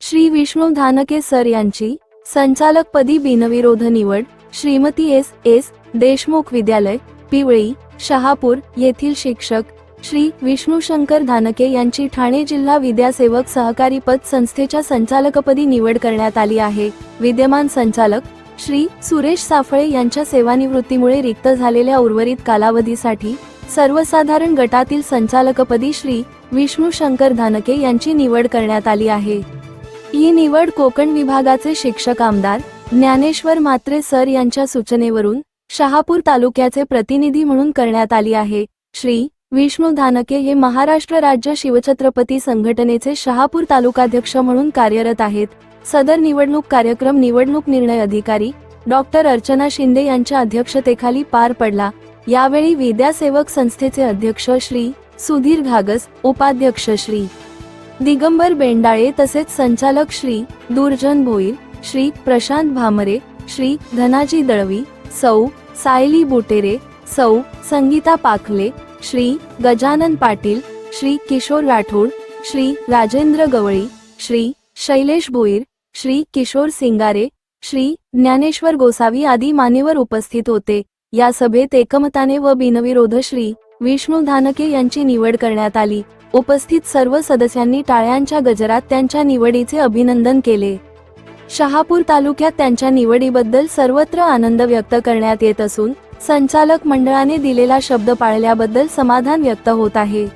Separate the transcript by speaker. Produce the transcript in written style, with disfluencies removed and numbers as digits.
Speaker 1: श्री विष्णू धानके सर यांची संचालकपदी बिनविरोध निवड. श्रीमती एस देशमुख विद्यालय, पिवळी, शहापूर येथील शिक्षक श्री विष्णूशंकर धानके यांची ठाणे जिल्हा विद्यासेवक सहकारी पत संस्थेच्या संचालकपदी निवड करण्यात आली आहे. विद्यमान संचालक श्री सुरेश साफळे यांच्या सेवानिवृत्तीमुळे रिक्त झालेल्या उर्वरित कालावधीसाठी सर्वसाधारण गटातील संचालकपदी श्री विष्णूशंकर धानके यांची निवड करण्यात आली आहे. ही निवड कोकण विभागाचे शिक्षक आमदार ज्ञानेश्वर म्हात्रे सर यांच्या सूचनेवरून शहापूर तालुक्याचे प्रतिनिधी म्हणून करण्यात आली आहे. श्री विष्णू धानके हे महाराष्ट्र राज्य शिवछत्रपती संघटनेचे शहापूर तालुकाध्यक्ष म्हणून कार्यरत आहेत. सदर निवडणूक कार्यक्रम निवडणूक निर्णय अधिकारी डॉक्टर अर्चना शिंदे यांच्या अध्यक्षतेखाली पार पडला. यावेळी विद्यासेवक संस्थेचे अध्यक्ष श्री सुधीर घागस, उपाध्यक्ष श्री दिगंबर बेंडाळे तसेच संचालक श्री दुर्जन भोईर, श्री प्रशांत भामरे, श्री धनाजी दळवी, सौ सायली बुटेरे, सौ संगीता पाखले, श्री गजानन पाटील, श्री किशोर राठोड, श्री राजेंद्र गवळी, श्री शैलेश भोईर, श्री किशोर सिंगारे, श्री ज्ञानेश्वर गोसावी आदी मान्यवर उपस्थित होते. या सभेत एकमताने व बिनविरोध श्री विष्णू धानके यांची निवड करण्यात आली. उपस्थित सर्व सदस्यांनी टाळ्यांच्या गजरात त्यांच्या निवडीचे अभिनंदन केले. शहापूर तालुक्यात त्यांच्या निवडीबद्दल सर्वत्र आनंद व्यक्त करण्यात येत असून संचालक मंडळाने दिलेला शब्द पाळल्याबद्दल समाधान व्यक्त होत आहे.